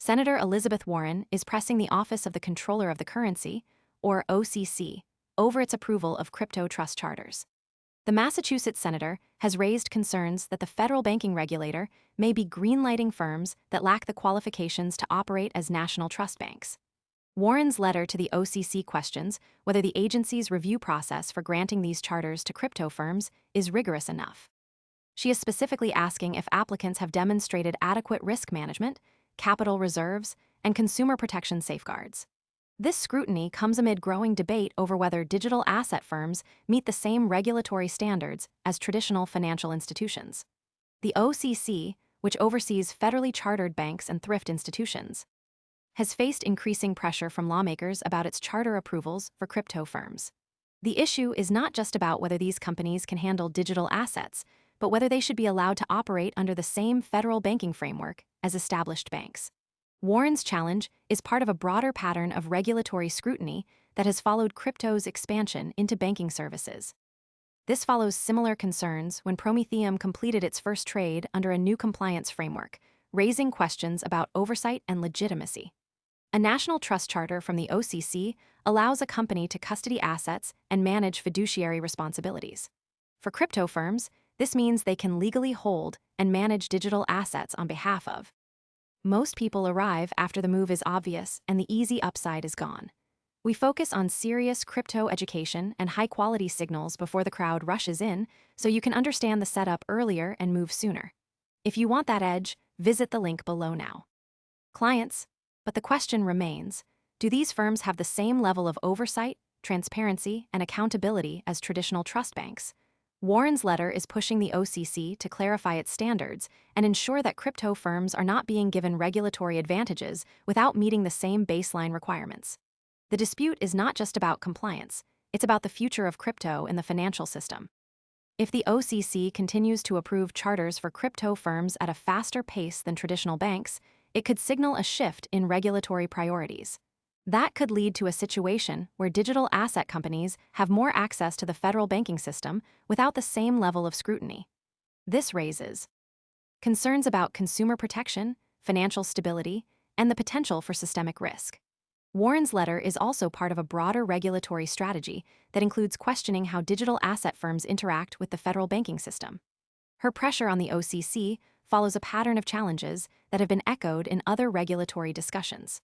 Senator Elizabeth Warren is pressing the Office of the Comptroller of the Currency, or OCC, over its approval of crypto trust charters. The Massachusetts senator has raised concerns that the federal banking regulator may be greenlighting firms that lack the qualifications to operate as national trust banks. Warren's letter to the OCC questions whether the agency's review process for granting these charters to crypto firms is rigorous enough. She is specifically asking if applicants have demonstrated adequate risk management, capital reserves, and consumer protection safeguards. This scrutiny comes amid growing debate over whether digital asset firms meet the same regulatory standards as traditional financial institutions. The OCC, which oversees federally chartered banks and thrift institutions, has faced increasing pressure from lawmakers about its charter approvals for crypto firms. The issue is not just about whether these companies can handle digital assets, but whether they should be allowed to operate under the same federal banking framework as established banks. Warren's challenge is part of a broader pattern of regulatory scrutiny that has followed crypto's expansion into banking services. This follows similar concerns when Prometheum completed its first trade under a new compliance framework, raising questions about oversight and legitimacy. A national trust charter from the OCC allows a company to custody assets and manage fiduciary responsibilities. For crypto firms, this means they can legally hold and manage digital assets on behalf of. Most people arrive after the move is obvious and the easy upside is gone. We focus on serious crypto education and high-quality signals before the crowd rushes in, so you can understand the setup earlier and move sooner. If you want that edge, visit the link below now. Clients, but the question remains, do these firms have the same level of oversight, transparency, and accountability as traditional trust banks? Warren's letter is pushing the OCC to clarify its standards and ensure that crypto firms are not being given regulatory advantages without meeting the same baseline requirements. The dispute is not just about compliance, it's about the future of crypto in the financial system. If the OCC continues to approve charters for crypto firms at a faster pace than traditional banks, it could signal a shift in regulatory priorities. That could lead to a situation where digital asset companies have more access to the federal banking system without the same level of scrutiny. This raises concerns about consumer protection, financial stability, and the potential for systemic risk. Warren's letter is also part of a broader regulatory strategy that includes questioning how digital asset firms interact with the federal banking system. Her pressure on the OCC follows a pattern of challenges that have been echoed in other regulatory discussions.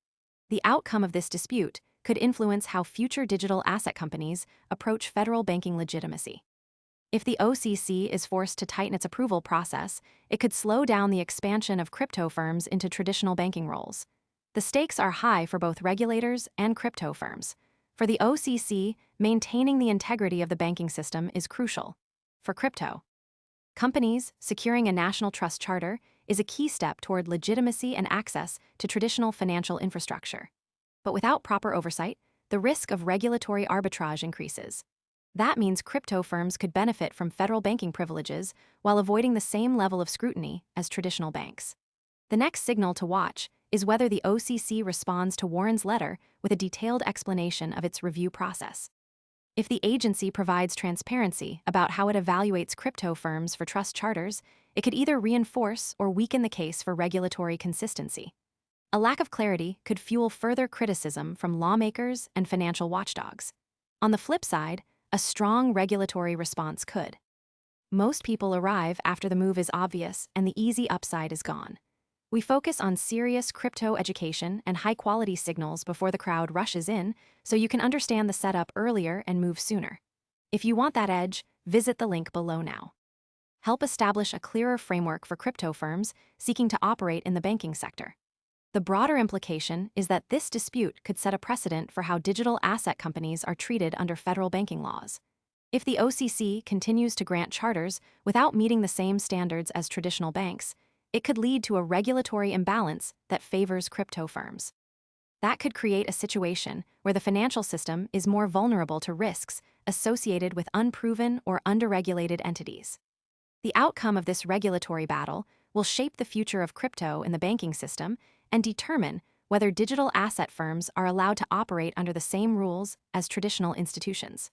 The outcome of this dispute could influence how future digital asset companies approach federal banking legitimacy. If the OCC is forced to tighten its approval process, it could slow down the expansion of crypto firms into traditional banking roles. The stakes are high for both regulators and crypto firms. For the OCC, maintaining the integrity of the banking system is crucial. For crypto companies, securing a national trust charter is a key step toward legitimacy and access to traditional financial infrastructure. But without proper oversight, the risk of regulatory arbitrage increases. That means crypto firms could benefit from federal banking privileges while avoiding the same level of scrutiny as traditional banks. The next signal to watch is whether the OCC responds to Warren's letter with a detailed explanation of its review process. If the agency provides transparency about how it evaluates crypto firms for trust charters, it could either reinforce or weaken the case for regulatory consistency. A lack of clarity could fuel further criticism from lawmakers and financial watchdogs. On the flip side, a strong regulatory response could. Most people arrive after the move is obvious and the easy upside is gone. We focus on serious crypto education and high-quality signals before the crowd rushes in, so you can understand the setup earlier and move sooner. If you want that edge, visit the link below now. Help establish a clearer framework for crypto firms seeking to operate in the banking sector. The broader implication is that this dispute could set a precedent for how digital asset companies are treated under federal banking laws. If the OCC continues to grant charters without meeting the same standards as traditional banks, it could lead to a regulatory imbalance that favors crypto firms. That could create a situation where the financial system is more vulnerable to risks associated with unproven or underregulated entities. The outcome of this regulatory battle will shape the future of crypto in the banking system and determine whether digital asset firms are allowed to operate under the same rules as traditional institutions.